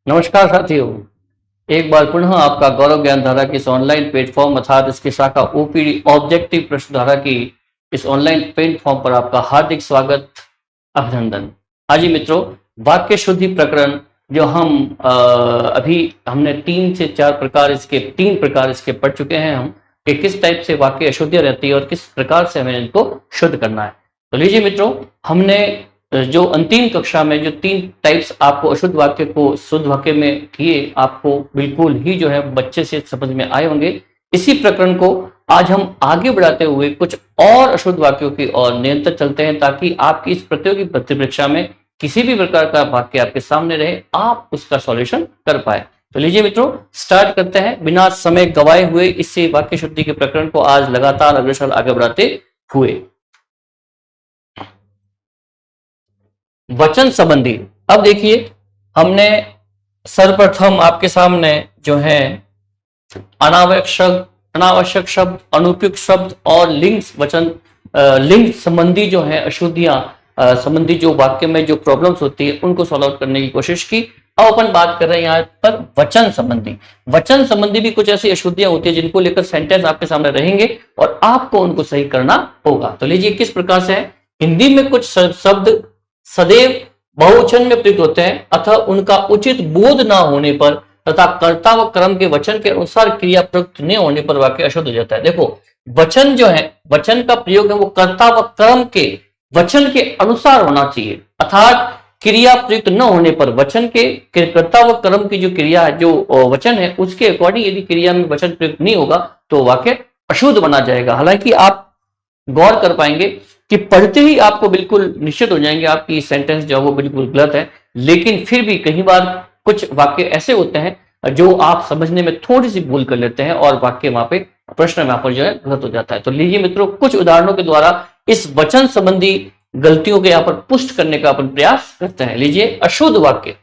नमस्कार साथियों, एक बार पुनः आपका गौरव ज्ञान धारा की इस ऑनलाइन प्लेटफॉर्म अर्थात इसकी शाखा ओपीडी ऑब्जेक्टिव प्रश्न धारा की इस ऑनलाइन प्लेटफॉर्म पर आपका हार्दिक स्वागत, अभिनंदन। हाँ जी मित्रों, वाक्य शुद्धि प्रकरण जो हम अभी हमने तीन प्रकार इसके पढ़ चुके हैं हम कि किस टाइप से वाक्य अशुद्धियां रहती है और किस प्रकार से हमें इनको शुद्ध करना है। तो लीजिए मित्रों, हमने जो अंतिम कक्षा में जो तीन टाइप्स आपको अशुद्ध वाक्य को शुद्ध वाक्य में किए, आपको बिल्कुल ही जो है बच्चे से समझ में आए होंगे। इसी प्रकरण को आज हम आगे बढ़ाते हुए कुछ और अशुद्ध वाक्यों की ओर निरंतर चलते हैं ताकि आपकी इस प्रतियोगी परीक्षा में किसी भी प्रकार का वाक्य आपके सामने रहे, आप उसका सॉल्यूशन कर पाए। तो लीजिए मित्रों, स्टार्ट करते हैं बिना समय गवाए हुए इससे वाक्य शुद्धि के प्रकरण को आज लगातार अग्रसर आगे बढ़ाते हुए। वचन संबंधी। अब देखिए, हमने सर्वप्रथम आपके सामने जो है अनावश्यक शब्द, अनुपयुक्त शब्द और लिंग संबंधी जो है अशुद्धियां संबंधी जो वाक्य में जो प्रॉब्लम्स होती है उनको सॉल्व आउट करने की कोशिश की। अब अपन बात कर रहे हैं यहाँ पर वचन संबंधी। वचन संबंधी भी कुछ ऐसी अशुद्धियां होती है जिनको लेकर सेंटेंस आपके सामने रहेंगे और आपको उनको सही करना होगा। तो लीजिए किस प्रकार से है। हिंदी में कुछ शब्द सदैव बहुवचन में प्रयुक्त होते हैं अतः उनका उचित बोध ना होने पर तथा कर्ता व कर्म के वचन के अनुसार क्रिया प्रयुक्त न होने पर वाक्य अशुद्ध हो जाता है। देखो, वचन जो है, वचन का प्रयोग है वो कर्ता व कर्म के वचन के अनुसार होना चाहिए, अर्थात क्रिया प्रयुक्त न होने पर वचन के कर्ता व कर्म की जो क्रिया है, जो वचन है उसके अकॉर्डिंग यदि क्रिया में वचन प्रयुक्त नहीं होगा तो वाक्य अशुद्ध बना जाएगा। हालांकि आप गौर कर पाएंगे कि पढ़ते ही आपको बिल्कुल निश्चित हो जाएंगे आपकी सेंटेंस जो है वो बिल्कुल गलत है, लेकिन फिर भी कई बार कुछ वाक्य ऐसे होते हैं जो आप समझने में थोड़ी सी भूल कर लेते हैं और वाक्य वहां पे प्रश्न वहां पर जो है गलत हो जाता है। तो लीजिए मित्रों, कुछ उदाहरणों के द्वारा इस वचन संबंधी गलतियों के यहाँ पर पुष्ट करने का अपन प्रयास करते हैं। लीजिए अशुद्ध वाक्य,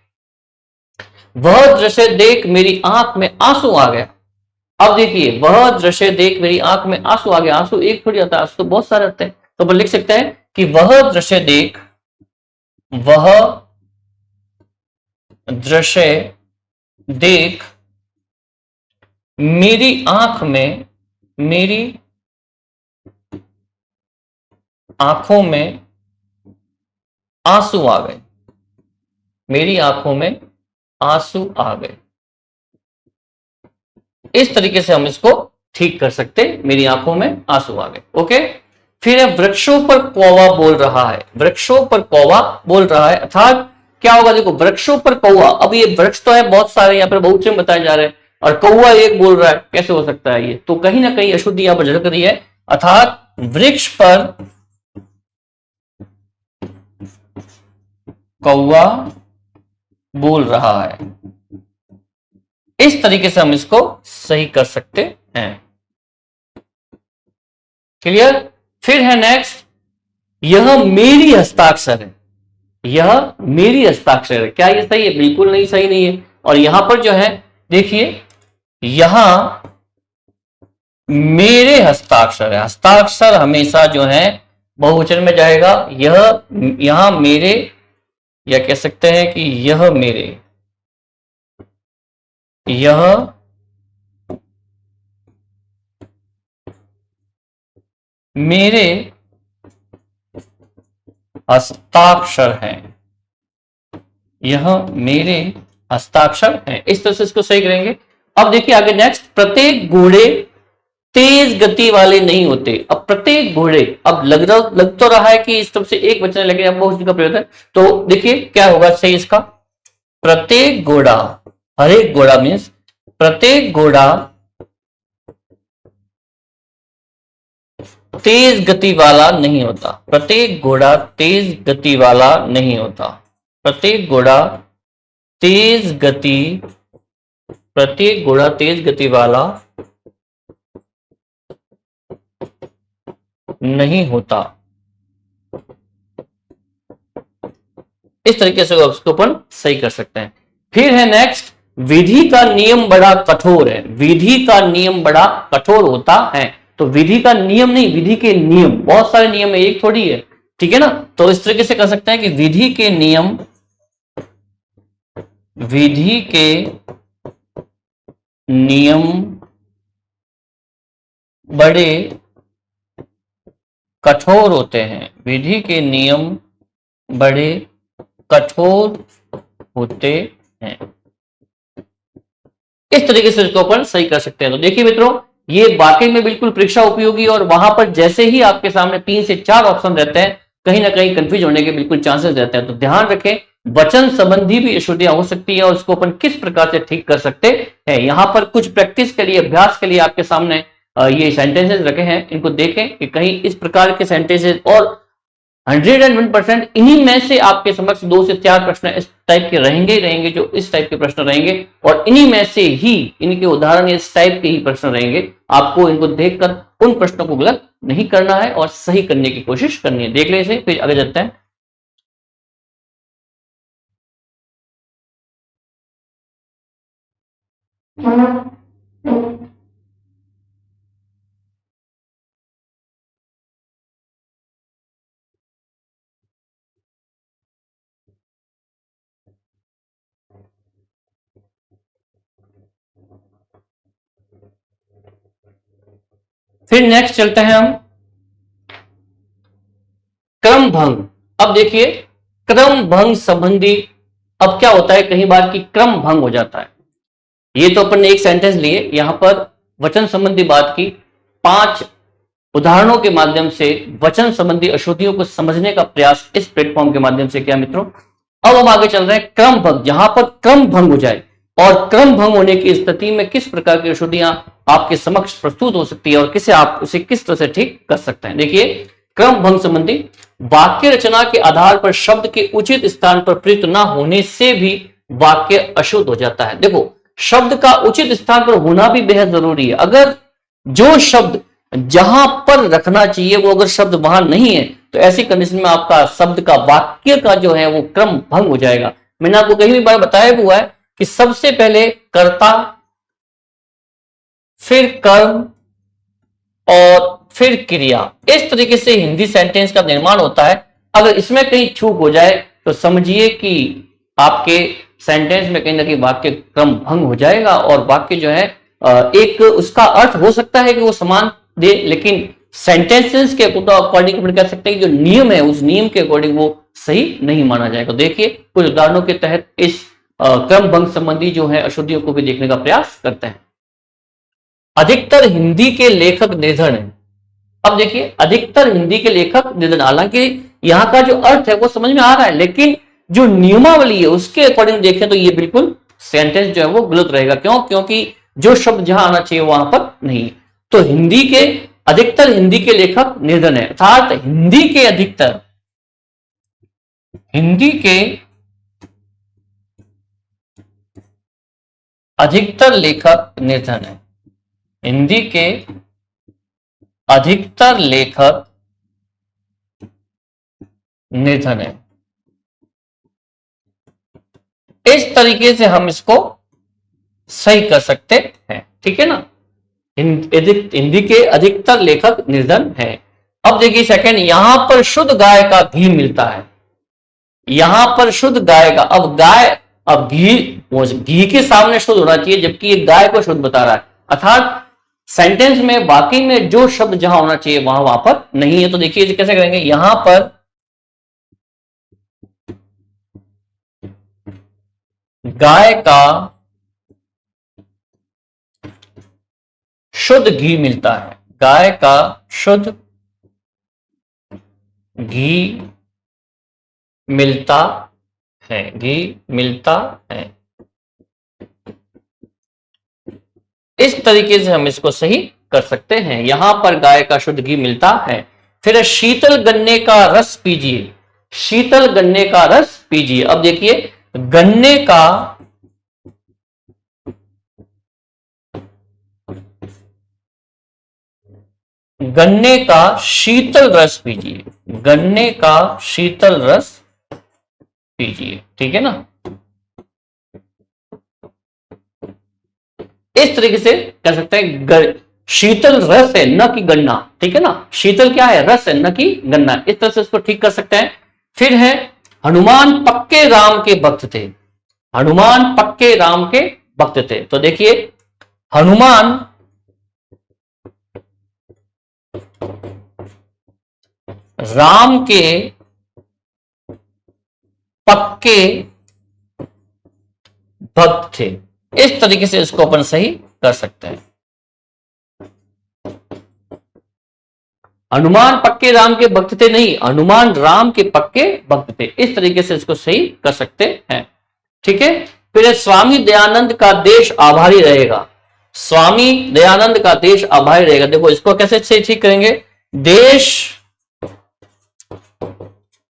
वह दृश्य देख मेरी आंख में आंसू आ गया। अब देखिए, वह दृश्य देख मेरी आंख में आंसू आ गया। आंसू एक थोड़ी आता है, आंसू तो बहुत सारे आते हैं। तो अपन लिख सकते हैं कि वह दृश्य देख मेरी आंखों में आंसू आ गए। मेरी आंखों में आंसू आ गए। इस तरीके से हम इसको ठीक कर सकते, मेरी आंखों में आंसू आ गए। ओके, फिर है वृक्षों पर कौवा बोल रहा है। वृक्षों पर कौवा बोल रहा है अर्थात क्या होगा। देखो, वृक्षों पर कौवा, अब ये वृक्ष तो है बहुत सारे, यहाँ पर बहुत से बताए जा रहे हैं और कौवा एक बोल रहा है, कैसे हो सकता है ये। तो कहीं ना कहीं अशुद्धि यहां पर झलक रही है, अर्थात वृक्ष पर कौवा बोल रहा है। इस तरीके से हम इसको सही कर सकते हैं। क्लियर। फिर है नेक्स्ट, यह मेरी हस्ताक्षर है। यह मेरी हस्ताक्षर है। क्या ये सही है? बिल्कुल नहीं, सही नहीं है। और यहां पर जो है देखिए, यहां मेरे हस्ताक्षर है। हस्ताक्षर हमेशा जो है बहुवचन में जाएगा। यहां मेरे, या कह सकते हैं कि यह मेरे हस्ताक्षर हैं। यह मेरे हस्ताक्षर हैं। इस तरह से इसको सही करेंगे। अब देखिए आगे नेक्स्ट, प्रत्येक घोड़े तेज गति वाले नहीं होते। अब प्रत्येक घोड़े, अब लग तो रहा है कि इस तरफ से एक वचन है लेकिन अब बहुवचन का प्रयोग है। तो देखिए क्या होगा सही इसका। प्रत्येक घोड़ा, हर एक घोड़ा मीन्स प्रत्येक घोड़ा तेज गति वाला नहीं होता। प्रत्येक घोड़ा तेज गति वाला नहीं होता। प्रत्येक घोड़ा तेज गति वाला नहीं होता। इस तरीके से उसको अपन सही कर सकते हैं। फिर है नेक्स्ट, विधि का नियम बड़ा कठोर है। विधि का नियम बड़ा कठोर होता है। तो विधि का नियम नहीं, विधि के नियम, बहुत सारे नियम है, एक थोड़ी है, ठीक है ना। तो इस तरीके से कर सकते हैं कि विधि के नियम विधि के नियम बड़े कठोर होते हैं। विधि के नियम बड़े कठोर होते हैं। इस तरीके से इसको अपन सही कर सकते हैं। तो देखिए मित्रों, ये वाकई में बिल्कुल परीक्षा उपयोगी, और वहां पर जैसे ही आपके सामने 3 से 4 ऑप्शन रहते हैं, कहीं ना कहीं कंफ्यूज होने के बिल्कुल चांसेस रहते हैं। तो ध्यान रखें, वचन संबंधी भी अशुद्धियां हो सकती है और उसको अपन किस प्रकार से ठीक कर सकते हैं। यहां पर कुछ प्रैक्टिस के लिए, अभ्यास के लिए आपके सामने ये सेंटेंसेस रखे हैं, इनको देखें कि कहीं इस प्रकार के सेंटेंसेस और 101% इन्हीं में से आपके समक्ष 2 से 4 प्रश्न इस टाइप के रहेंगे ही रहेंगे, जो इस टाइप के प्रश्न रहेंगे, और इन्हीं में से ही इनके उदाहरण इस टाइप के ही प्रश्न रहेंगे। आपको इनको देखकर उन प्रश्नों को गलत नहीं करना है और सही करने की कोशिश करनी है। देख ले इसे, फिर आगे चलते हैं। फिर नेक्स्ट चलते हैं हम क्रम भंग। अब देखिए, क्रम भंग संबंधी अब क्या होता है, कई बार की क्रम भंग हो जाता है। ये तो अपन ने एक सेंटेंस लिए, यहां पर वचन संबंधी बात की, 5 उदाहरणों के माध्यम से वचन संबंधी अशुद्धियों को समझने का प्रयास इस प्लेटफॉर्म के माध्यम से किया मित्रों। अब हम आगे चल रहे हैं क्रम भंग, जहां पर क्रम भंग हो जाए, और क्रम भंग होने की स्थिति में किस प्रकार की अशुद्धियां आपके समक्ष प्रस्तुत हो सकती है और किसे आप उसे किस तरह से ठीक कर सकते हैं। देखिए, क्रम भंग संबंधी वाक्य रचना के आधार पर शब्द के उचित स्थान पर प्रयुक्त न होने से भी वाक्य अशुद्ध हो जाता है। देखो, शब्द का उचित स्थान पर होना भी बेहद जरूरी है। अगर जो शब्द जहां पर रखना चाहिए वो अगर शब्द वहां नहीं है, तो ऐसी कंडीशन में आपका शब्द का, वाक्य का जो है वो क्रम भंग हो जाएगा। मैंने आपको कई बार बताया हुआ है कि सबसे पहले कर्ता, फिर कर्म और फिर क्रिया, इस तरीके से हिंदी सेंटेंस का निर्माण होता है। अगर इसमें कहीं चूक हो जाए तो समझिए कि आपके सेंटेंस में कहीं ना कहीं वाक्य क्रम भंग हो जाएगा, और वाक्य जो है एक उसका अर्थ हो सकता है कि वो समान दे, लेकिन सेंटेंसेस के अकॉर्डिंग अपन कह सकते हैं कि जो नियम है उस नियम के अकॉर्डिंग वो सही नहीं माना जाएगा। देखिए, कुछ उदाहरणों के तहत इस क्रम भंग संबंधी जो है अशुद्धियों को भी देखने का प्रयास करते हैं। अधिकतर हिंदी के लेखक निर्धन है। अब देखिए, अधिकतर हिंदी के लेखक निर्धन, हालांकि यहां का जो अर्थ है वो समझ में आ रहा है, लेकिन जो नियमावली है उसके अकॉर्डिंग देखें तो ये बिल्कुल सेंटेंस जो है वो गलत रहेगा। क्यों? क्योंकि जो शब्द जहां आना चाहिए वहां पर नहीं। तो हिंदी के अधिकतर हिंदी के लेखक निर्धन है, अर्थात हिंदी के अधिकतर लेखक निर्धन है। हिंदी के अधिकतर लेखक निर्धन है। इस तरीके से हम इसको सही कर सकते हैं, ठीक है ना। हिंदी के अधिकतर लेखक निर्धन है। अब देखिए सेकंड, यहां पर शुद्ध गाय का घी मिलता है। यहां पर शुद्ध गाय का, अब गाय, अब घी के सामने शुद्ध होना चाहिए, जबकि ये गाय को शुद्ध बता रहा है, अर्थात सेंटेंस में वाकई में जो शब्द जहां होना चाहिए वहां पर नहीं है। तो देखिए कैसे करेंगे, यहां पर गाय का शुद्ध घी मिलता है। गाय का शुद्ध घी मिलता है। घी मिलता है। इस तरीके से हम इसको सही कर सकते हैं। यहां पर गाय का शुद्ध घी मिलता है। फिर शीतल गन्ने का रस पीजिए। शीतल गन्ने का रस पीजिए। अब देखिए, गन्ने का शीतल रस पीजिए। गन्ने का शीतल रस पीजिए, ठीक है ना। इस तरीके से कह सकते हैं, शीतल रस है न कि गन्ना, ठीक है ना। शीतल क्या है? रस है, न कि गन्ना। इस तरह से इसको ठीक कर सकते हैं। फिर है, हनुमान पक्के राम के भक्त थे। हनुमान पक्के राम के भक्त थे। तो देखिए हनुमान राम के पक्के भक्त थे, इस तरीके से इसको अपन सही कर सकते हैं। हनुमान पक्के राम के भक्त थे नहीं, हनुमान राम के पक्के भक्त थे, इस तरीके से इसको सही कर सकते हैं। ठीक है। फिर स्वामी दयानंद का देश आभारी रहेगा। स्वामी दयानंद का देश आभारी रहेगा, देखो इसको कैसे से ठीक करेंगे, देश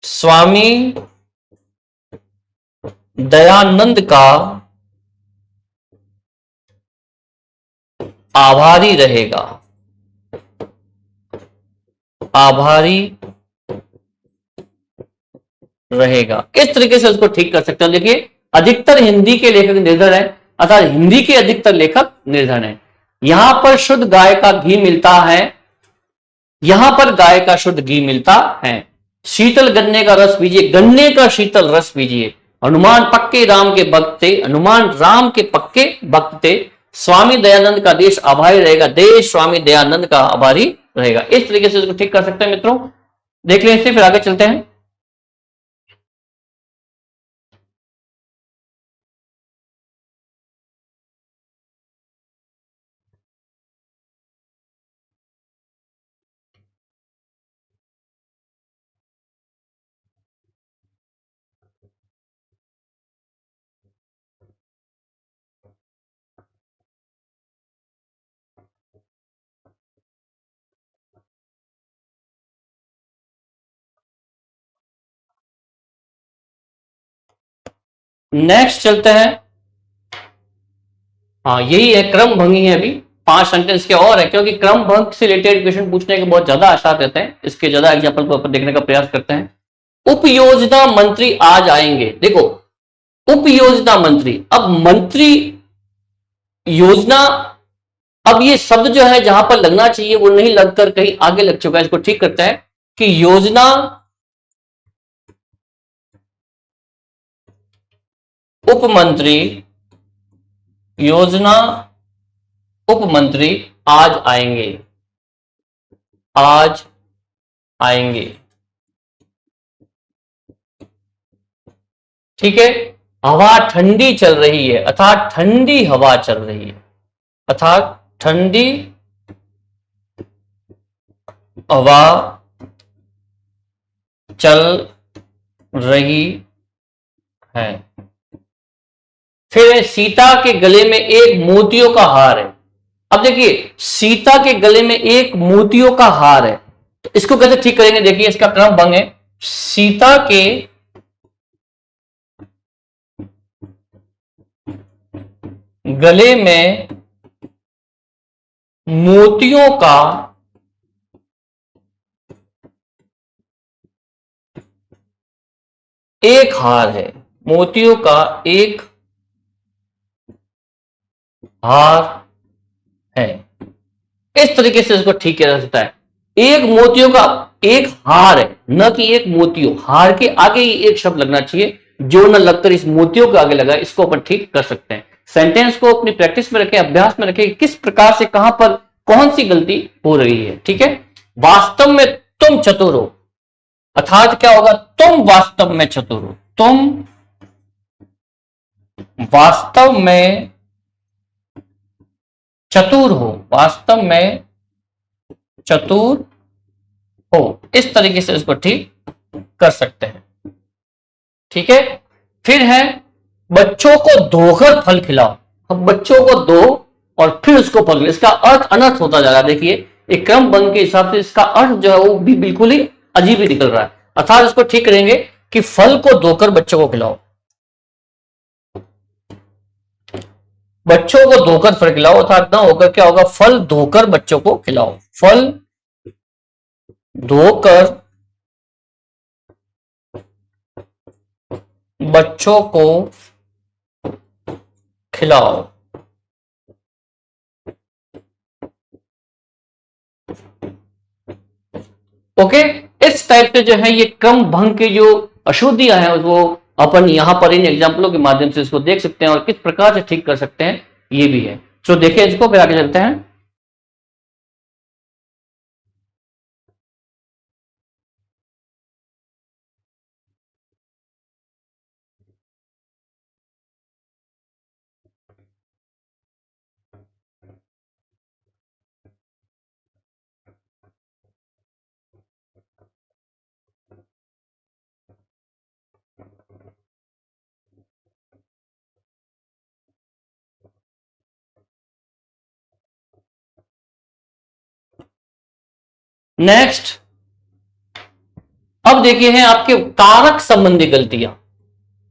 स्वामी दयानंद का आभारी रहेगा, आभारी रहेगा, इस तरीके से उसको ठीक कर सकते हैं। देखिए अधिकतर हिंदी के लेखक निर्धन है, अर्थात हिंदी के अधिकतर लेखक निर्धन है। यहां पर शुद्ध गाय का घी मिलता है, यहां पर गाय का शुद्ध घी मिलता है। शीतल गन्ने का रस पीजिए, गन्ने का शीतल रस पीजिए। हनुमान पक्के राम के भक्त थे, हनुमान राम के पक्के भक्त थे। स्वामी दयानंद का देश आभारी रहेगा, देश स्वामी दयानंद का आभारी रहेगा। इस तरीके से इसको ठीक कर सकते हैं मित्रों। देख लें इसे, फिर आगे चलते हैं। नेक्स्ट चलते हैं। हाँ यही है, क्रम भंगी है। अभी 5 सेंटेंस के और है, क्योंकि क्रम भंग से रिलेटेड क्वेश्चन पूछने के बहुत ज्यादा आसार रहते हैं, इसके ज्यादा एग्जाम्पल को अपन देखने का प्रयास करते हैं। उप योजना मंत्री आज आएंगे। देखो उप योजना मंत्री, अब मंत्री योजना, अब ये शब्द जो है जहां पर लगना चाहिए वो नहीं लगकर कहीं आगे लग चुका है, इसको ठीक करता है कि योजना उप मंत्री, योजना उप मंत्री आज आएंगे, आज आएंगे। ठीक है। हवा ठंडी चल रही है, अर्थात ठंडी हवा चल रही है, अर्थात ठंडी हवा चल रही है। फिर सीता के गले में एक मोतियों का हार है। अब देखिए सीता के गले में एक मोतियों का हार है, तो इसको कैसे ठीक करेंगे, देखिए इसका क्रम भंग है। सीता के गले में मोतियों का एक हार है, मोतियों का एक हार है, इस तरीके से इसको ठीक किया जा सकता है। एक मोतियों का एक हार है, न कि एक मोतियों, हार के आगे ही एक शब्द लगना चाहिए, जो न लगकर इस मोतियों के आगे लगा, इसको अपन ठीक कर सकते हैं। सेंटेंस को अपनी प्रैक्टिस में रखें, अभ्यास में रखें, किस प्रकार से कहां पर कौन सी गलती हो रही है। ठीक है। वास्तव में तुम चतुर हो, अर्थात क्या होगा, तुम वास्तव में चतुर हो, तुम वास्तव में चतुर हो, वास्तव में चतुर हो, इस तरीके से इसको ठीक कर सकते हैं। ठीक है। फिर है बच्चों को धोकर फल खिलाओ। अब बच्चों को दो और फिर उसको फल, इसका अर्थ अनर्थ होता जा रहा है। देखिए एक क्रम भंग के हिसाब से इसका अर्थ जो है वो भी बिल्कुल ही अजीब ही निकल रहा है। अर्थात इसको ठीक करेंगे कि फल को धोकर बच्चों को खिलाओ, बच्चों को धोकर फल खिलाओ, अर्थात ना होकर क्या होगा, फल धोकर बच्चों को खिलाओ, फल धोकर बच्चों को खिलाओ। ओके। इस टाइप से जो है ये क्रम भंग की जो अशुद्धियां हैं वो अपन यहां पर इन एग्जाम्पलों के माध्यम से इसको देख सकते हैं और किस प्रकार से ठीक कर सकते हैं ये भी है। तो देखिए इसको, फिर आगे चलते हैं। नेक्स्ट, अब देखिए हैं आपके कारक संबंधी गलतियां।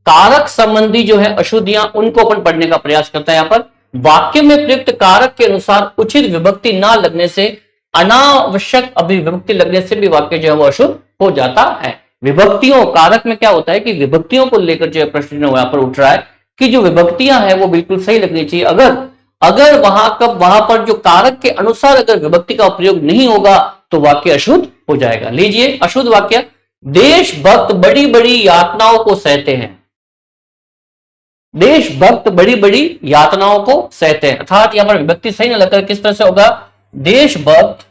कारक संबंधी जो है अशुद्धियां, उनको अपन पढ़ने का प्रयास करते हैं। यहां पर वाक्य में प्रयुक्त कारक के अनुसार उचित विभक्ति ना लगने से, अनावश्यक अभिविभक्ति लगने से भी वाक्य जो है वो अशुद्ध हो जाता है। विभक्तियों, कारक में क्या होता है कि विभक्तियों को लेकर जो प्रश्न यहां पर उठ रहा है कि जो विभक्तियां हैं वो बिल्कुल सही लगनी चाहिए। अगर अगर वहां पर जो कारक के अनुसार अगर विभक्ति का उपयोग नहीं होगा तो वाक्य अशुद्ध हो जाएगा। लीजिए अशुद्ध वाक्य, देशभक्त बड़ी बड़ी यातनाओं को सहते हैं। देशभक्त बड़ी बड़ी यातनाओं को सहते हैं, अर्थात यहां पर विभक्ति सही ना लगकर किस तरह से होगा, देशभक्त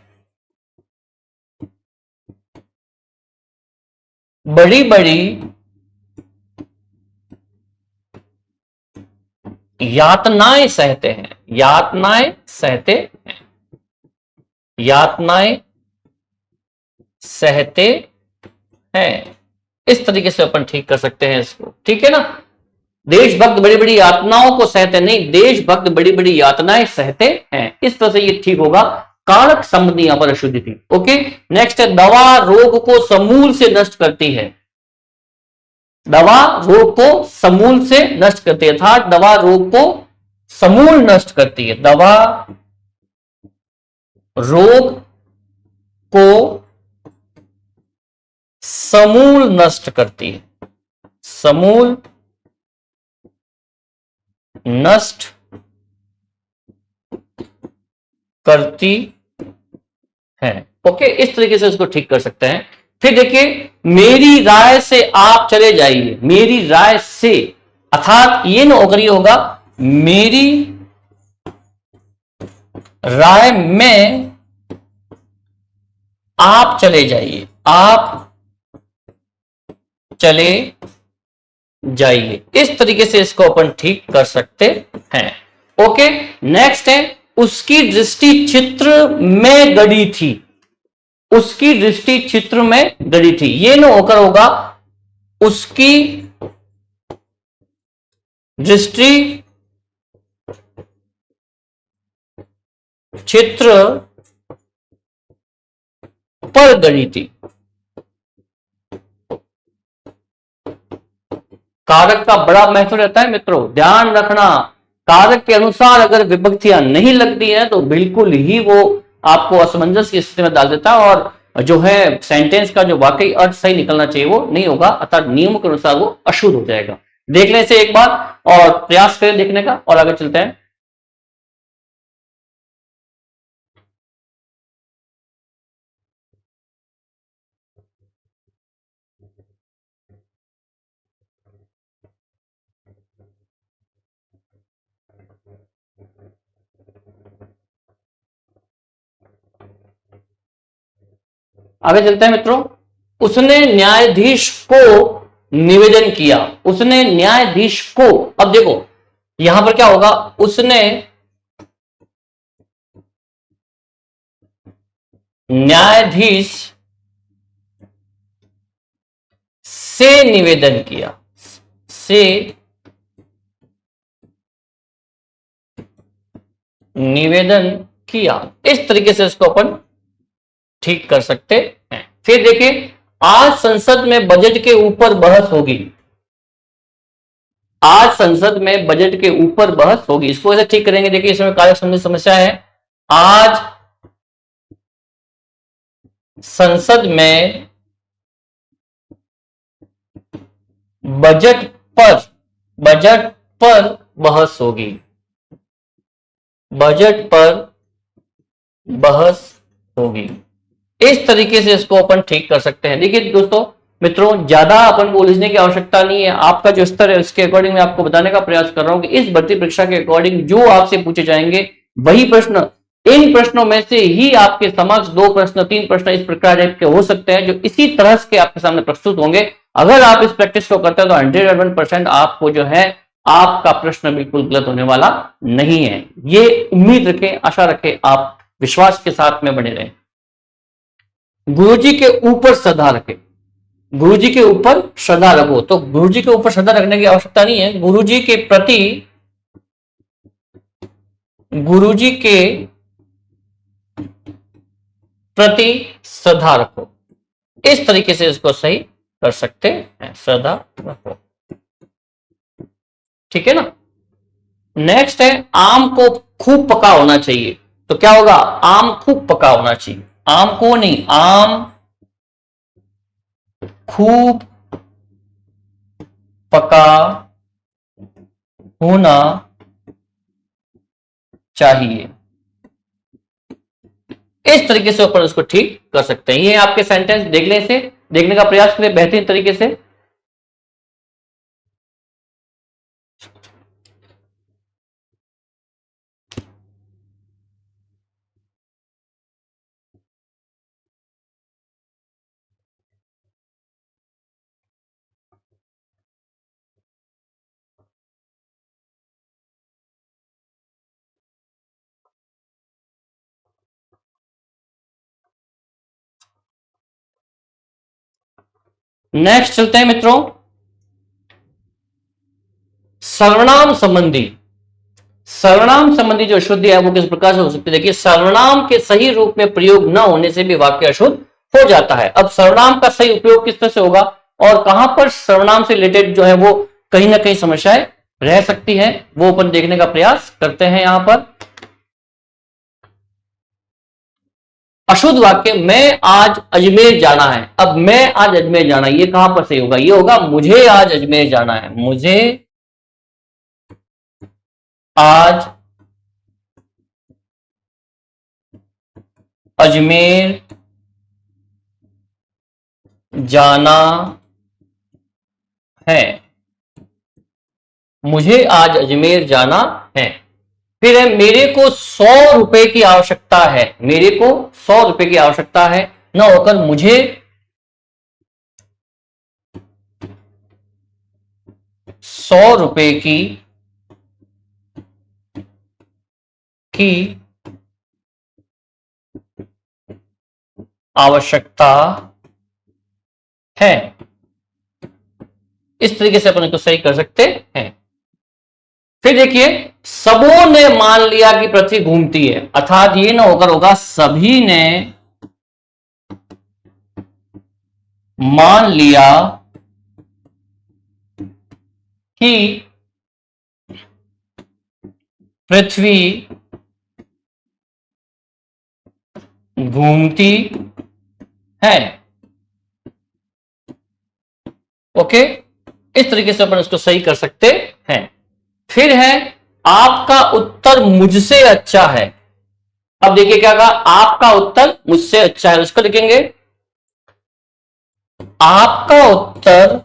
बड़ी बड़ी यातनाएं सहते हैं। यातनाएं सहते हैं, यातनाएं सहते हैं। इस तरीके से अपन ठीक कर सकते हैं इसको, ठीक है ना। देशभक्त बड़ी बड़ी यातनाओं को सहते नहीं, देशभक्त बड़ी बड़ी यातनाएं सहते हैं, इस तरह से ये ठीक होगा। कारक संबंधी यहां पर अशुद्धि थी। ओके, नेक्स्ट है, दवा रोग को समूल से नष्ट करती है। दवा रोग को समूल से नष्ट करती है, अर्थात दवा रोग को समूल नष्ट करती है। दवा रोग को समूल नष्ट करती है, समूल नष्ट करती है। ओके, इस तरीके से इसको ठीक कर सकते हैं। फिर देखिए, मेरी राय से आप चले जाइए। मेरी राय से, अर्थात ये न होकर ये होगा, मेरी राय में आप चले जाइए, आप चले जाइए। इस तरीके से इसको अपन ठीक कर सकते हैं। ओके, नेक्स्ट है, उसकी दृष्टि चित्र में गड़ी थी। उसकी दृष्टि चित्र में गड़ी थी, ये न होकर होगा, उसकी दृष्टि चित्र पर गड़ी थी। कारक का बड़ा महत्व रहता है मित्रों, ध्यान रखना। कारक के अनुसार अगर विभक्तियां नहीं लगती हैं तो बिल्कुल ही वो आपको असमंजस की स्थिति में डाल देता है और जो है सेंटेंस का जो वाकई अर्थ सही निकलना चाहिए वो नहीं होगा, अर्थात नियमों के अनुसार वो अशुद्ध हो जाएगा। देख लें इसे एक बार और प्रयास करें देखने का, और आगे चलते हैं। आगे चलते हैं मित्रों। उसने न्यायाधीश को निवेदन किया। उसने न्यायाधीश को, अब देखो यहां पर क्या होगा, उसने न्यायाधीश से निवेदन किया, से निवेदन किया। इस तरीके से इसको अपन ठीक कर सकते हैं। फिर देखिए, आज संसद में बजट के ऊपर बहस होगी। आज संसद में बजट के ऊपर बहस होगी, इसको ऐसे ठीक करेंगे। देखिए इसमें कारक संबंधी समस्या है। आज संसद में बजट पर बहस होगी, बजट पर बहस होगी। इस तरीके से इसको अपन ठीक कर सकते हैं। देखिए दोस्तों, मित्रों ज्यादा अपन को उलझने की आवश्यकता नहीं है, आपका जो स्तर है उसके अकॉर्डिंग मैं आपको बताने का प्रयास कर रहा हूं कि इस भर्ती परीक्षा के अकॉर्डिंग जो आपसे पूछे जाएंगे वही प्रश्न, इन प्रश्नों में से ही आपके समक्ष 2 प्रश्न 3 प्रश्न इस प्रकार के हो सकते हैं जो इसी तरह के आपके सामने प्रस्तुत होंगे। अगर आप इस प्रैक्टिस को करते हैं तो 101% आपको जो है आपका प्रश्न बिल्कुल गलत होने वाला नहीं है। ये उम्मीद रखें, आशा रखें, आप विश्वास के साथ में बने रहें। गुरुजी के ऊपर श्रद्धा रखें, गुरुजी के ऊपर श्रद्धा रखो। तो गुरुजी के ऊपर श्रद्धा रखने की आवश्यकता नहीं है, गुरुजी के प्रति, गुरुजी के प्रति श्रद्धा रखो। इस तरीके से इसको सही कर सकते हैं, श्रद्धा रखो। ठीक है ना। नेक्स्ट है आम को खूब पका होना चाहिए। तो क्या होगा, आम खूब पका होना चाहिए, आम को नहीं, आम खूब पका होना चाहिए। इस तरीके से ऊपर उसको ठीक कर सकते हैं। ये आपके सेंटेंस देखने का प्रयास करें बेहतरीन तरीके से। नेक्स्ट चलते हैं मित्रों, सर्वनाम संबंधी। सर्वनाम संबंधी जो अशुद्धि है वो किस प्रकार से हो सकती है। देखिए, सर्वनाम के सही रूप में प्रयोग न होने से भी वाक्य अशुद्ध हो जाता है। अब सर्वनाम का सही उपयोग किस तरह से होगा और कहां पर सर्वनाम से रिलेटेड जो है वो कहीं ना कहीं समस्याएं रह सकती है, वो अपन देखने का प्रयास करते हैं। यहां पर अशुद्ध वाक्य, मैं आज अजमेर जाना है। अब मैं आज अजमेर जाना, ये कहां पर सही होगा, ये होगा मुझे आज अजमेर जाना है, मुझे आज अजमेर जाना है, मुझे आज अजमेर जाना है। फिर है मेरे को 100 रुपए की आवश्यकता है, मेरे को 100 रुपए की आवश्यकता है, न होकर मुझे 100 रुपए की आवश्यकता है। इस तरीके से अपन इसको सही कर सकते हैं। फिर देखिए, सबों ने मान लिया कि पृथ्वी घूमती है, अर्थात ये ना होकर होगा सभी ने मान लिया कि पृथ्वी घूमती है। ओके, इस तरीके से अपन इसको सही कर सकते हैं। फिर है आपका उत्तर मुझसे अच्छा है। अब देखिए क्या कहा, आपका उत्तर मुझसे अच्छा है, उसको लिखेंगे आपका उत्तर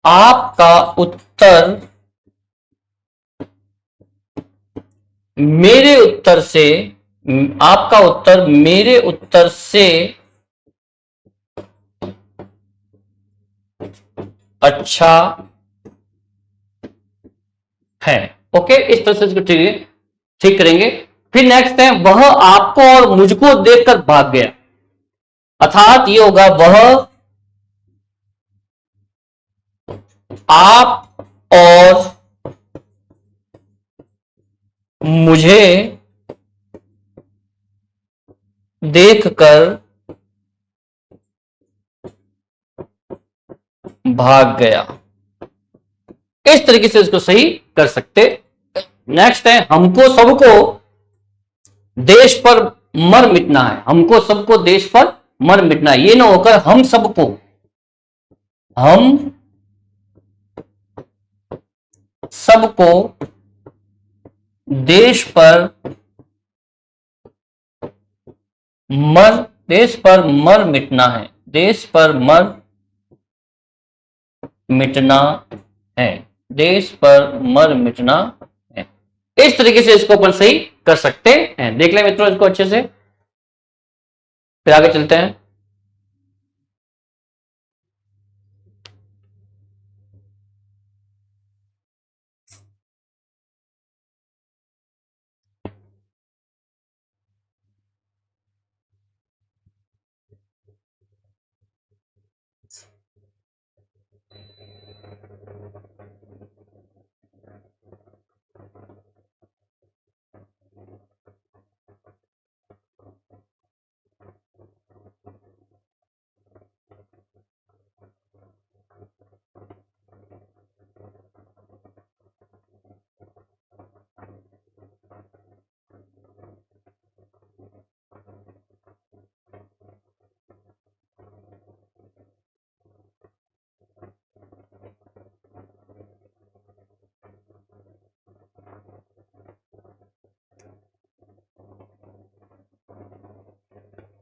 आपका उत्तर मेरे उत्तर से, आपका उत्तर मेरे उत्तर से अच्छा है। ओके, इस तरह से इसको ठीक करेंगे। फिर नेक्स्ट है वह आपको और मुझको देखकर भाग गया, अर्थात ये होगा वह आप और मुझे देखकर भाग गया। इस तरीके से इसको सही कर सकते। नेक्स्ट है हमको सबको देश पर मर मिटना है, हमको सबको देश पर मर मिटना है, ये ना होकर हम सबको, हम सबको देश पर मर, देश पर मर मिटना है, देश पर मर मिटना है, देश पर मर मिटना है। इस तरीके से इसको अपन सही कर सकते हैं। देख लें मित्रों इसको अच्छे से, फिर आगे चलते हैं।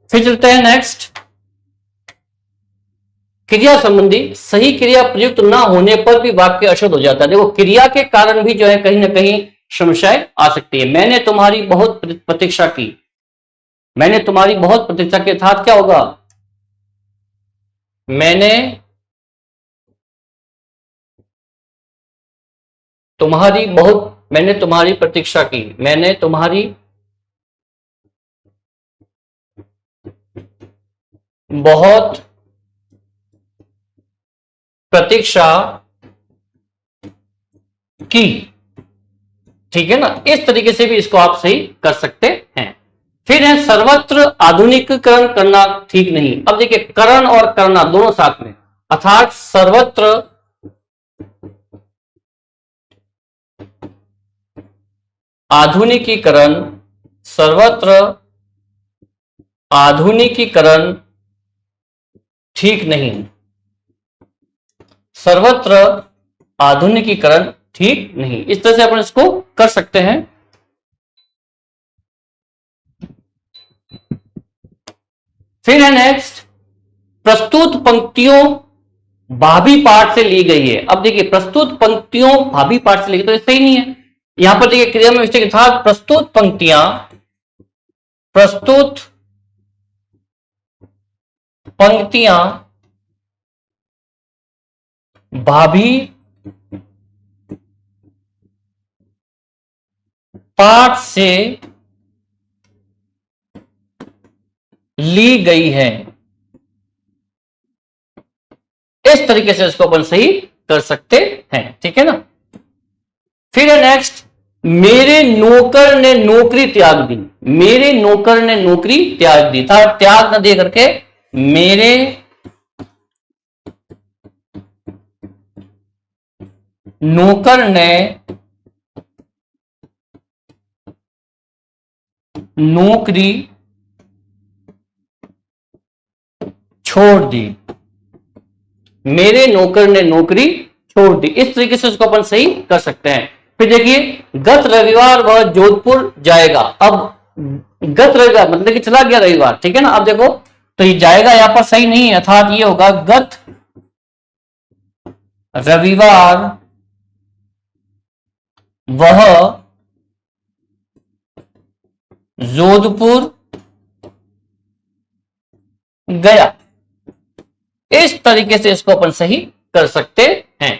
फिर चलते हैं नेक्स्ट, क्रिया संबंधी। सही क्रिया प्रयुक्त ना होने पर भी वाक्य अशुद्ध हो जाता है। देखो क्रिया के कारण भी जो है कहीं ना कहीं समस्याएं आ सकती है। मैंने तुम्हारी बहुत प्रतीक्षा की, मैंने तुम्हारी बहुत प्रतीक्षा के साथ क्या होगा, मैंने तुम्हारी बहुत, मैंने तुम्हारी प्रतीक्षा की, मैंने तुम्हारी बहुत प्रतीक्षा की, ठीक है ना। इस तरीके से भी इसको आप सही कर सकते हैं। फिर है सर्वत्र आधुनिकीकरण करना ठीक नहीं। अब देखिए करण और करना दोनों साथ में, अर्थात सर्वत्र आधुनिकीकरण, सर्वत्र आधुनिकीकरण ठीक नहीं, सर्वत्र आधुनिकीकरण ठीक नहीं। इस तरह से अपन इसको कर सकते हैं। फिर है नेक्स्ट, प्रस्तुत पंक्तियों भावी पाठ से ली गई है। अब देखिए प्रस्तुत पंक्तियों भावी पाठ से ली गई, तो ये सही नहीं है। यहां पर देखिए क्रिया में विशेषण के साथ प्रस्तुत पंक्तियां, प्रस्तुत पंक्तियां भावी पाठ से ली गई है। इस तरीके से इसको अपन सही कर सकते हैं, ठीक है ना। फिर है नेक्स्ट, मेरे नौकर ने नौकरी त्याग दी, मेरे नौकर ने नौकरी त्याग दी था, त्याग न दे करके मेरे नौकर ने नौकरी छोड़ दी, मेरे नौकर ने नौकरी छोड़ दी। इस तरीके से उसको अपन सही कर सकते हैं। फिर देखिए गत रविवार वह जोधपुर जाएगा। अब गत रविवार मतलब कि चला गया रविवार, ठीक है ना। अब देखो तो ये जाएगा यहां पर सही नहीं है, अर्थात ये होगा गत रविवार वह जोधपुर गया। इस तरीके से इसको अपन सही कर सकते हैं।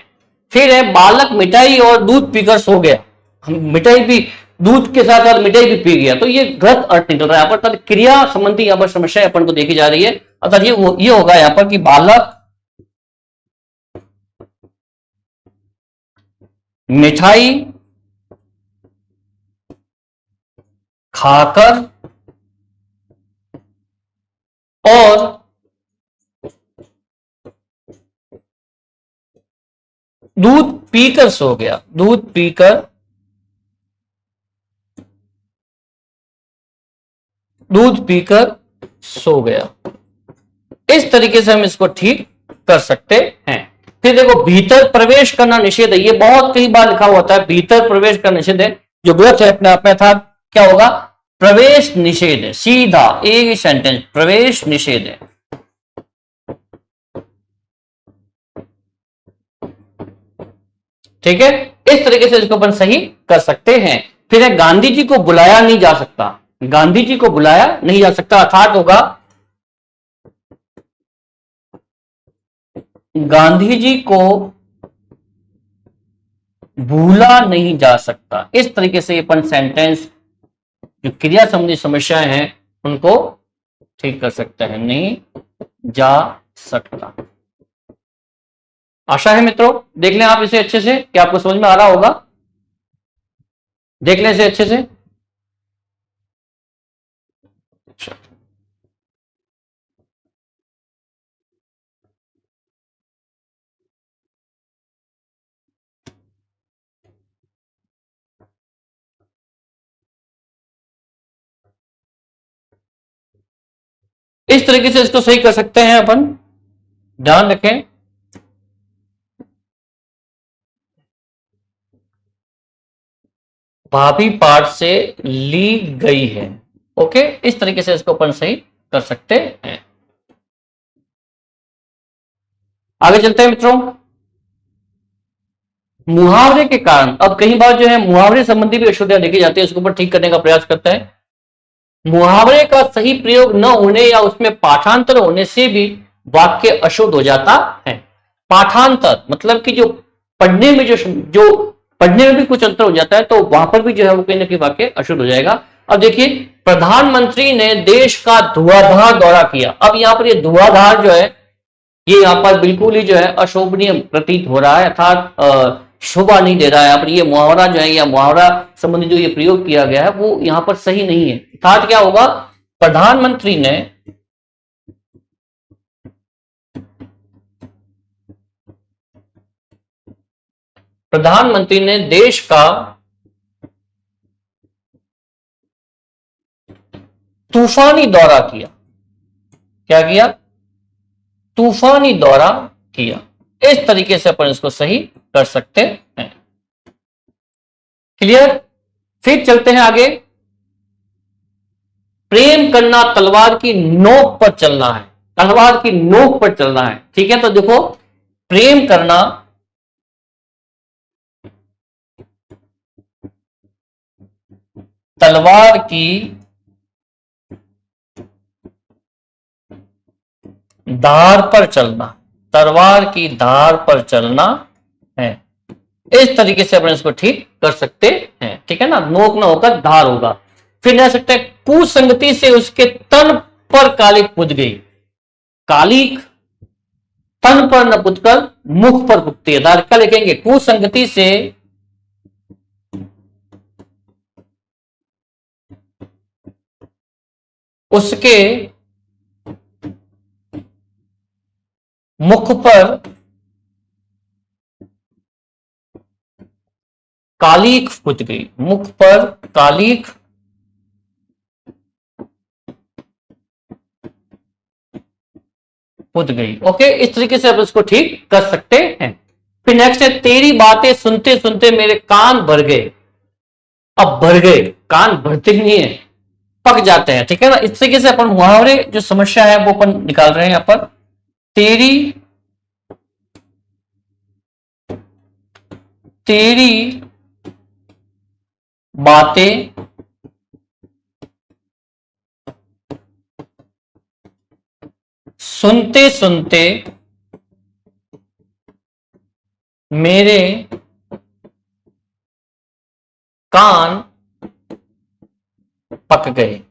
फिर है बालक मिठाई और दूध पीकर सो गया। हम मिठाई भी, दूध के साथ साथ मिठाई भी पी गया, तो ये गलत अर्थ निकल रहा है यहाँ पर। क्रिया संबंधी यहाँ पर समस्या अपन को देखी जा रही है, अर्थात ये होगा यहाँ पर कि बालक मिठाई खाकर और दूध पीकर सो गया, दूध पीकर, दूध पीकर सो गया। इस तरीके से हम इसको ठीक कर सकते हैं। फिर देखो भीतर प्रवेश करना निषेध है, ये बहुत कई बार लिखा हुआ था, भीतर प्रवेश करना निषेध है, जो गलत है अपने आप में। अर्थात क्या होगा, प्रवेश निषेध है, सीधा एक ही सेंटेंस, प्रवेश निषेध है। ठीक है, इस तरीके से इसको अपन सही कर सकते हैं। फिर है गांधी जी को बुलाया नहीं जा सकता, गांधी जी को बुलाया नहीं जा सकता, अर्थात होगा गांधी जी को भूला नहीं जा सकता। इस तरीके से अपन सेंटेंस जो क्रिया संबंधी समस्याएं हैं उनको ठीक कर सकते हैं, नहीं जा सकता। आशा है मित्रों देख लें आप इसे अच्छे से, क्या आपको समझ में आ रहा होगा, देख लें इसे अच्छे से। इस तरीके से इसको सही कर सकते हैं अपन, ध्यान रखें। भाभी पाठ से ली गई है। ओके, इस तरीके से इसको अपन सही कर सकते हैं। आगे चलते हैं मित्रों। मुहावरे के कारण, अब कई बार जो है मुहावरे संबंधी भी अशुद्धियां देखी जाती है, उसके ऊपर ठीक करने का प्रयास करता है। मुहावरे का सही प्रयोग न होने या उसमें पाठांतर होने से भी वाक्य अशुद्ध हो जाता है। पाठांतर मतलब कि जो पढ़ने में जो पढ़ने में भी कुछ अंतर हो जाता है, तो वहां पर भी जो है वो कहीं ना कहीं वाक्य अशुद्ध हो जाएगा। अब देखिए, प्रधानमंत्री ने देश का धुआंधार दौरा किया। अब यहां पर ये धुआंधार जो है ये यहाँ पर बिल्कुल ही जो है अशोभनीय प्रतीत हो रहा है, अर्थात शोभा नहीं दे रहा है। यहाँ पर ये मुहावरा जो है या मुहावरा संबंधी जो ये प्रयोग किया गया है वो यहाँ पर सही नहीं है। अर्थात क्या होगा, प्रधानमंत्री ने प्रधानमंत्री ने देश का तूफानी दौरा किया। क्या किया, तूफानी दौरा किया। इस तरीके से अपन इसको सही कर सकते हैं। क्लियर, फिर चलते हैं आगे। प्रेम करना तलवार की नोक पर चलना है, तलवार की नोक पर चलना है। ठीक है, तो देखो, प्रेम करना तलवार की धार पर चलना, तलवार की धार पर चलना है। इस तरीके से अपन इसको ठीक कर सकते हैं। ठीक है ना, नोक ना होकर धार होगा। फिर रह सकता है, कुसंगति से उसके तन पर कालिक पुज गई। कालिक तन पर न पुतकर मुख पर पुतती है। क्या लिखेंगे, कुसंगति से उसके मुख पर कालिक पुत गई, मुख पर कालिक पुत गई। ओके, इस तरीके से आप इसको ठीक कर सकते हैं। फिर नेक्स्ट है, तेरी बातें सुनते सुनते मेरे कान भर गए। अब भर गए, कान भरते नहीं है, पक जाते हैं। ठीक है ना, इस तरीके से अपन मुहावरे जो समस्या है वो अपन निकाल रहे हैं यहां पर। तेरी तेरी बातें सुनते सुनते मेरे कान पक गए।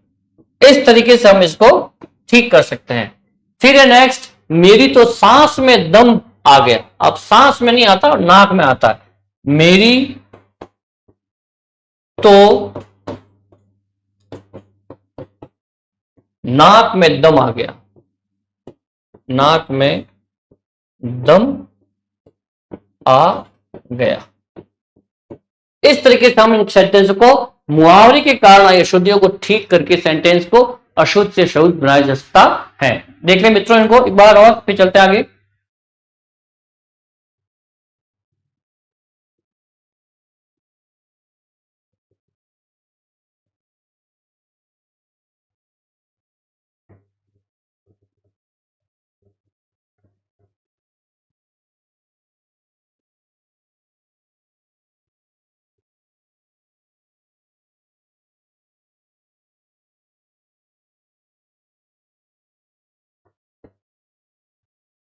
इस तरीके से हम इसको ठीक कर सकते हैं। फिर है नेक्स्ट, मेरी तो सांस में दम आ गया। अब सांस में नहीं आता, नाक में आता है। मेरी तो नाक में दम आ गया, नाक में दम आ गया। इस तरीके से हम सेंटेंस को मुहावरे के कारण आई अशुद्धियों को ठीक करके सेंटेंस को अशुद्ध से शुद्ध बनाया जा सकता है। देख लें मित्रों इनको एक बार और, फिर चलते आगे।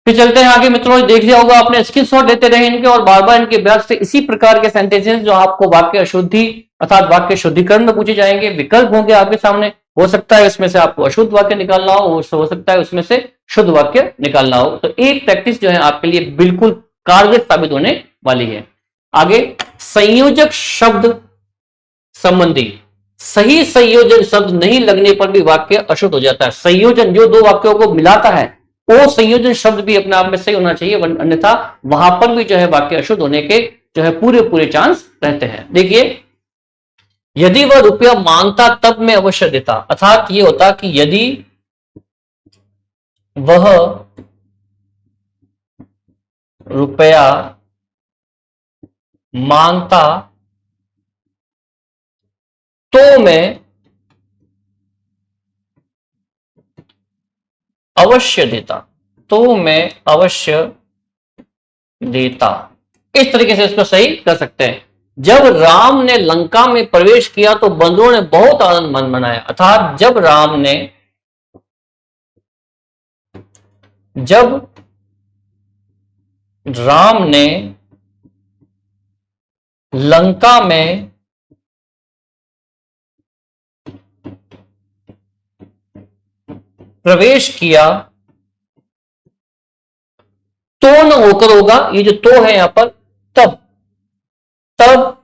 फिर चलते हैं आगे मित्रों, देख लिया होगा आपने, स्क्रीनशॉट लेते रहे इनके और बार बार इनके ब्याज से इसी प्रकार के सेंटेंसेस जो आपको वाक्य अशुद्धि अर्थात वाक्य शुद्धिकरण में पूछे जाएंगे, विकल्प होंगे आपके सामने, हो सकता है इसमें से आपको अशुद्ध वाक्य निकालना हो सकता है उसमें से शुद्ध वाक्य निकालना हो। तो एक प्रैक्टिस जो है आपके लिए बिल्कुल कारगर साबित होने वाली है। आगे संयोजक शब्द संबंधी सही संयोजन शब्द नहीं लगने पर भी वाक्य अशुद्ध हो जाता है। संयोजन जो दो वाक्यों को मिलाता है वो संयोजन शब्द भी अपने आप में सही होना चाहिए, अन्यथा वहां पर भी जो है वाक्य अशुद्ध होने के जो है पूरे पूरे चांस रहते हैं। देखिए, यदि वह रुपया मांगता तब मैं अवश्य देता, अर्थात ये होता कि यदि वह रुपया मांगता तो मैं अवश्य देता, तो मैं अवश्य देता। इस तरीके से इसको सही कर सकते हैं। जब राम ने लंका में प्रवेश किया तो बंदरों ने बहुत आनंद मन मनाया, अर्थात जब राम ने लंका में प्रवेश किया तो न होकर होगा, ये जो तो है यहां पर, तब तब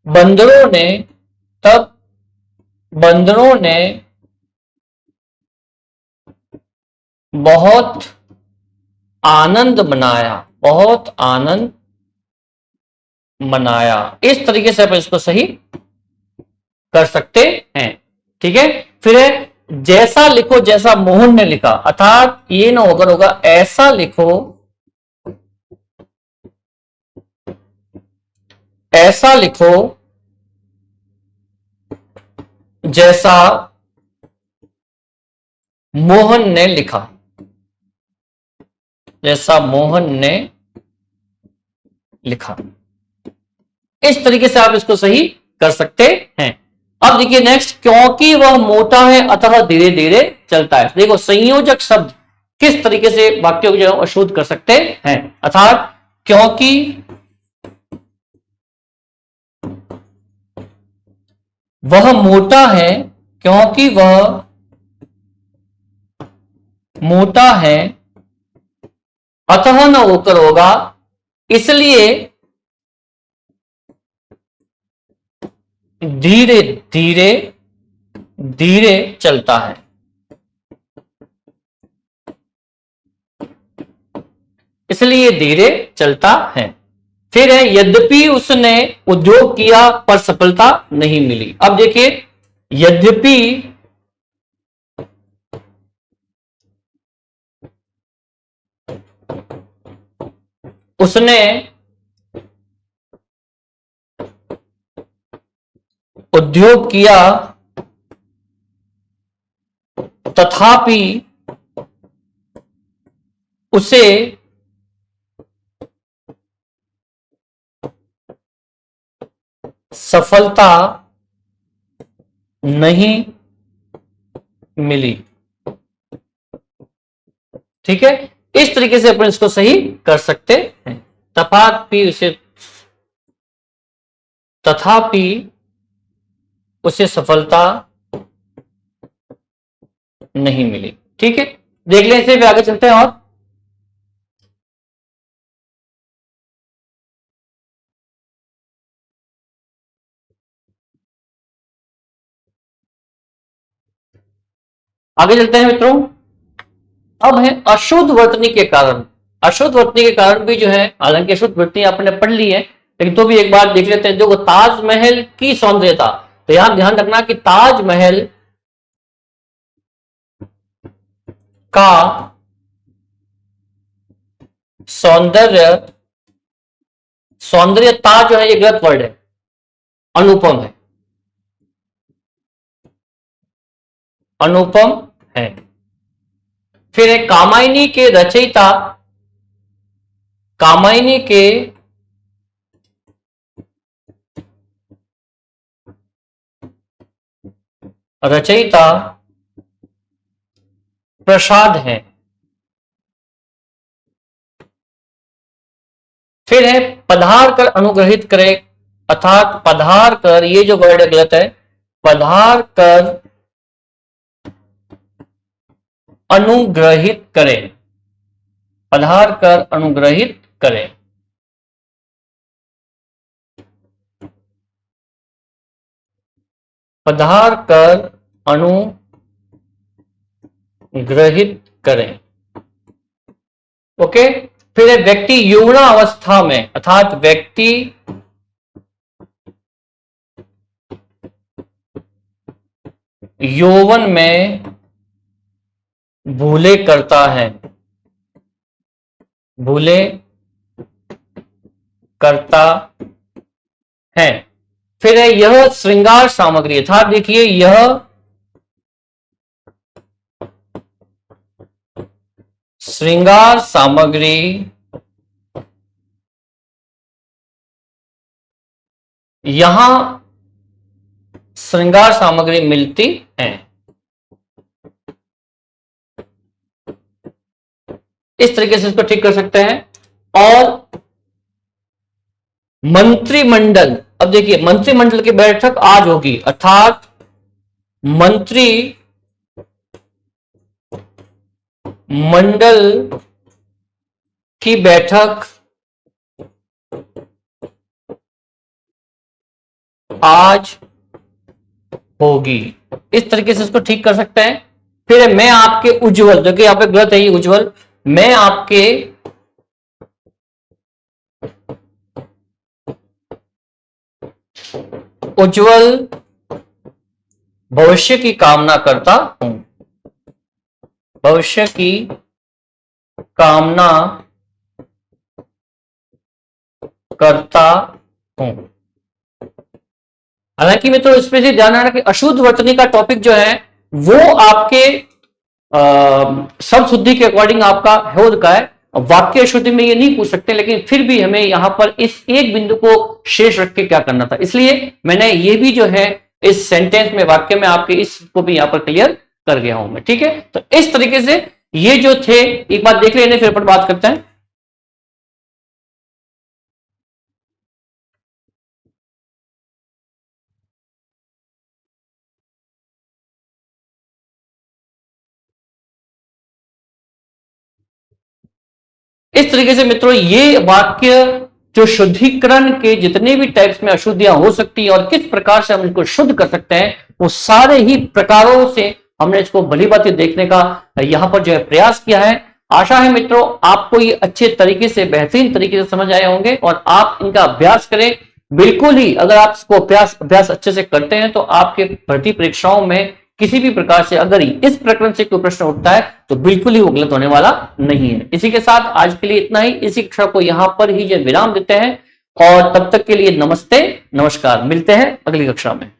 बंदरों ने तब बंदरों ने बहुत आनंद मनाया, बहुत आनंद मनाया। इस तरीके से आप इसको सही कर सकते हैं। ठीक है, फिर है जैसा लिखो जैसा मोहन ने लिखा, अर्थात ये ना होकर होगा ऐसा लिखो, ऐसा लिखो जैसा मोहन ने लिखा, जैसा मोहन ने लिखा। इस तरीके से आप इसको सही कर सकते हैं। अब देखिए नेक्स्ट, क्योंकि वह मोटा है अतः धीरे धीरे चलता है। देखो संयोजक शब्द किस तरीके से वाक्यों को जो है अशुद्ध कर सकते हैं, अर्थात क्योंकि वह मोटा है, क्योंकि वह मोटा है अतः न होकर होगा, इसलिए धीरे धीरे धीरे चलता है। इसलिए धीरे चलता है। फिर है यद्यपि उसने उद्योग किया पर सफलता नहीं मिली। अब देखिए, यद्यपि उसने उद्योग किया तथापि उसे सफलता नहीं मिली। ठीक है, इस तरीके से अपन इसको सही कर सकते हैं। तथापि उसे सफलता नहीं मिली। ठीक है, देख लें इसे, आगे चलते हैं और आगे चलते हैं मित्रों। अब है अशुद्ध वर्तनी के कारण। अशुद्ध वर्तनी के कारण भी जो है, हालांकि अशुद्ध वर्तनी आपने पढ़ ली है, लेकिन तो भी एक बार देख लेते हैं। जो ताजमहल की सौंदर्यता, तो यहां ध्यान रखना कि ताजमहल का सौंदर्य, सौंदर्यता जो है ये गलत वर्ड है, अनुपम है, अनुपम है। फिर है कामायनी के रचयिता, कामायनी के रचयिता प्रसाद हैं, फिर है पधार कर अनुग्रहित करे, अर्थात पधार कर, ये जो वर्ड गलत है, पधार कर अनुग्रहित करे, पधार कर अनुग्रहित करे। पधार कर अनुग्रहित करें। ओके। फिर है व्यक्ति यौवना अवस्था में, अर्थात व्यक्ति यौवन में भूले करता है, भूले करता है। फिर है यह श्रृंगार सामग्री, अर्थात देखिए यह श्रृंगार सामग्री यहां श्रृंगार सामग्री मिलती है। इस तरीके से इसको ठीक कर सकते हैं। और मंत्रिमंडल, अब देखिए मंत्रिमंडल की बैठक आज होगी, अर्थात मंत्री मंडल की बैठक आज होगी। इस तरीके से इसको ठीक कर सकते हैं। फिर मैं आपके उज्जवल, जो कि यहां पे गलत है, ये उज्जवल, मैं आपके उज्जवल भविष्य की कामना करता हूं, भविष्य की कामना करता हूं। हालांकि मैं तो इसमें से ध्यान रखना कि अशुद्ध वर्तनी का टॉपिक जो है वो आपके शब्द शुद्धि के अकॉर्डिंग आपका हो का है। वाक्य अशुद्धि में ये नहीं पूछ सकते, लेकिन फिर भी हमें यहां पर इस एक बिंदु को शेष रख के क्या करना था, इसलिए मैंने ये भी जो है इस सेंटेंस में, वाक्य में आपके इसको भी यहां पर क्लियर कर गया हूं मैं। ठीक है, तो इस तरीके से ये जो थे, एक बात देख लेने फिर अपन बात करते हैं। इस तरीके से मित्रों ये वाक्य जो शुद्धिकरण के जितने भी टाइप्स में अशुद्धियां हो सकती हैं और किस प्रकार से हम इनको शुद्ध कर सकते हैं, वो सारे ही प्रकारों से हमने इसको भली भांति देखने का यहां पर जो है प्रयास किया है। आशा है मित्रों आपको ये अच्छे तरीके से, बेहतरीन तरीके से समझ आए होंगे और आप इनका अभ्यास करें। बिल्कुल ही अगर आप इसको अभ्यास अच्छे से करते हैं तो आपके भर्ती परीक्षाओं में किसी भी प्रकार से अगर इस प्रकरण से कोई प्रश्न उठता है तो बिल्कुल ही वो गलत होने वाला नहीं है। इसी के साथ आज के लिए इतना ही। इसी कक्षा को यहां पर ही जो विराम देते हैं और तब तक के लिए नमस्ते, नमस्कार। मिलते हैं अगली कक्षा में।